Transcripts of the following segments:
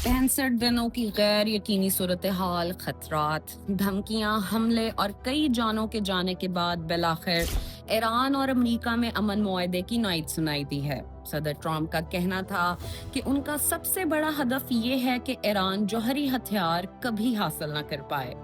65 दिनों की गैर यकीनी सूरत हाल, खतरात, धमकियां, हमले और कई जानों के जाने के बाद बिलाखिर ईरान और अमेरिका में अमन मुआहदे की नीयत सुनाई दी है। सदर ट्रंप का कहना था कि उनका सबसे बड़ा हदफ ये है कि ईरान जौहरी हथियार कभी हासिल न कर पाए।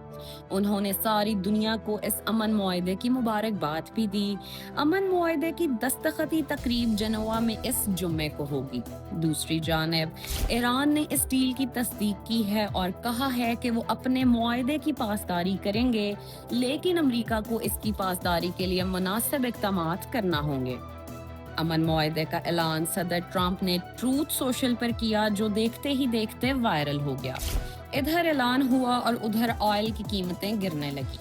उन्होंने सारी दुनिया को इस अमन मुआहदे की मुबारकबाद भी दी। अमन मुआहदे की दस्तखती तकरीब जनेवा में इस जुम्मे को होगी। दूसरी जानिब ईरान ने इस डील की तस्दीक की है और कहा है कि वो अपने मुआहदे की पासदारी करेंगे, लेकिन अमेरिका को इसकी पासदारी के लिए मुनासिब इक़दामात करना होंगे। अमन मुआहदे का ऐलान सदर ट्रंप ने ट्रूथ सोशल पर किया, जो देखते ही देखते वायरल हो गया। इधर ऐलान हुआ और उधर ऑयल की कीमतें गिरने लगी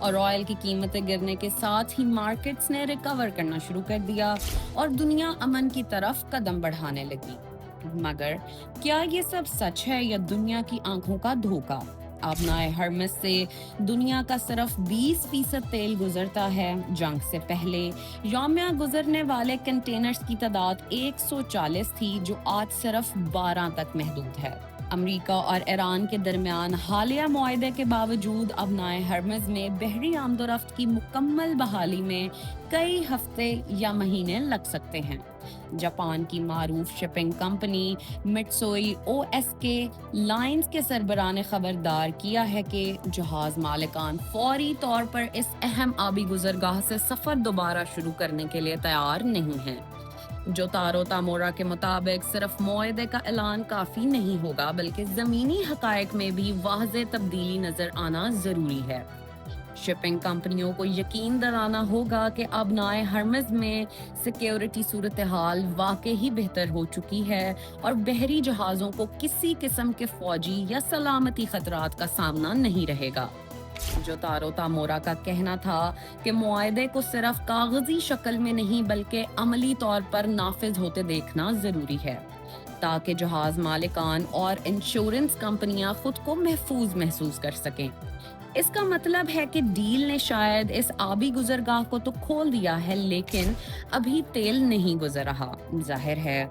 और ऑयल की कीमतें गिरने के साथ ही मार्केट्स ने रिकवर करना शुरू कर दिया और दुनिया अमन की तरफ कदम बढ़ाने लगी। मगर क्या ये सब सच है या दुनिया की आंखों का धोखा? आबनाए हरमस से दुनिया का सिर्फ 20% तेल गुजरता है। जंग से पहले यौमिया गुजरने वाले कंटेनर्स की तादाद 140 थी, जो आज सिर्फ 12 तक महदूद है। अमेरिका और ईरान के दरमियान हालिया मुआहदे के बावजूद अबनाए हरमज में बहरी आमदोरफ्त की मुकम्मल बहाली में कई हफ्ते या महीने लग सकते हैं। जापान की मारूफ shipping company Mitsui OSK Lines के सरबराह ने खबरदार किया है कि जहाज मालिकान फौरी तौर पर इस अहम आबी गुजरगाह से सफर दोबारा शुरू करने के लिए तैयार नहीं हैं। जो तारो तामोरा के मुताबिक सिर्फ मुआहदे का ऐलान काफी नहीं होगा, बल्कि जमीनी हकायक में भी वाज़ेह तब्दीली नजर आना जरूरी है। शिपिंग कंपनियों को यकीन दिलाना होगा कि अबनाए हरमज में सिक्योरिटी सूरत हाल वाकई ही बेहतर हो चुकी है और बहरी जहाज़ों को किसी किस्म के फौजी या सलामती खतरात का सामना नहीं रहेगा। जो तारो तामोरा का कहना था कि मुआहदे को सिर्फ कागजी शक्ल में नहीं बल्कि अमली तौर पर नाफिज होते देखना जरूरी है, ताकि जहाज मालिकान और इंश्योरेंस कंपनियां खुद को महफूज महसूस कर सकें। इसका मतलब है कि डील ने शायद इस आबी गुजरगाह को तो खोल दिया है, लेकिन अभी तेल नहीं गुजर रहा। जाहिर है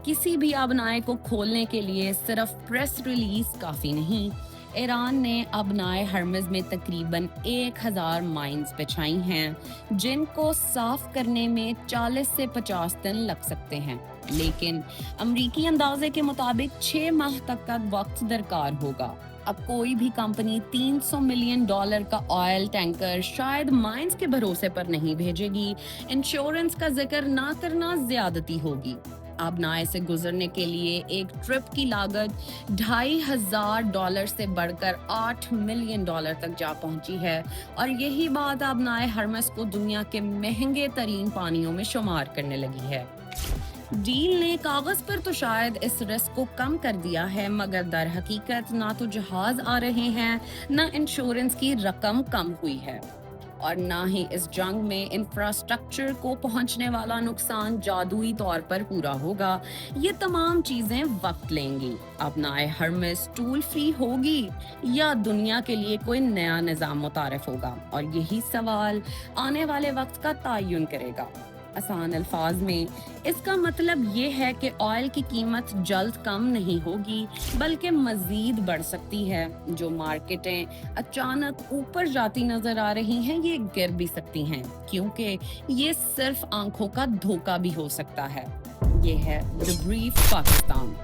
किसी भी अबनाए को खोलने के लिए सिर्फ प्रेस रिलीज काफी नहीं। ईरान ने अबनाए हरमज में तकरीबन 1000 माइंस बिछाई हैं, जिनको साफ करने में 40 से 50 दिन लग सकते हैं, लेकिन अमरीकी अंदाजे के मुताबिक 6 माह तक का वक्त दरकार होगा। अब कोई भी कंपनी $300 मिलियन का ऑयल टैंकर शायद माइंस के भरोसे पर नहीं भेजेगी। इंश्योरेंस का जिक्र ना करना ज्यादती होगी। अबनाए से गुजरने के लिए एक ट्रिप की लागत $2500 से बढ़कर $8 मिलियन तक जा पहुंची है और यही बात अबनाए हरमस को दुनिया के महंगे तरीन पानियों में शुमार करने लगी है। डील ने कागज पर तो शायद इस रिस्क को कम कर दिया है, मगर दर हकीकत ना तो जहाज आ रहे हैं, ना इंश्योरेंस की रकम कम हुई है और ना ही इस जंग में इंफ्रास्ट्रक्चर को पहुंचने वाला नुकसान जादुई तौर पर पूरा होगा। ये तमाम चीजें वक्त लेंगी। अबनाए हरमस टूल फ्री होगी या दुनिया के लिए कोई नया निजाम मुतारिफ होगा, और यही सवाल आने वाले वक्त का तयन करेगा। आसान अल्फाज में इसका मतलब ये है कि ऑयल की कीमत जल्द कम नहीं होगी, बल्कि मजीद बढ़ सकती है। जो मार्केटें अचानक ऊपर जाती नजर आ रही हैं, ये गिर भी सकती हैं, क्योंकि ये सिर्फ आंखों का धोखा भी हो सकता है। ये है द ब्रीफ पाकिस्तान।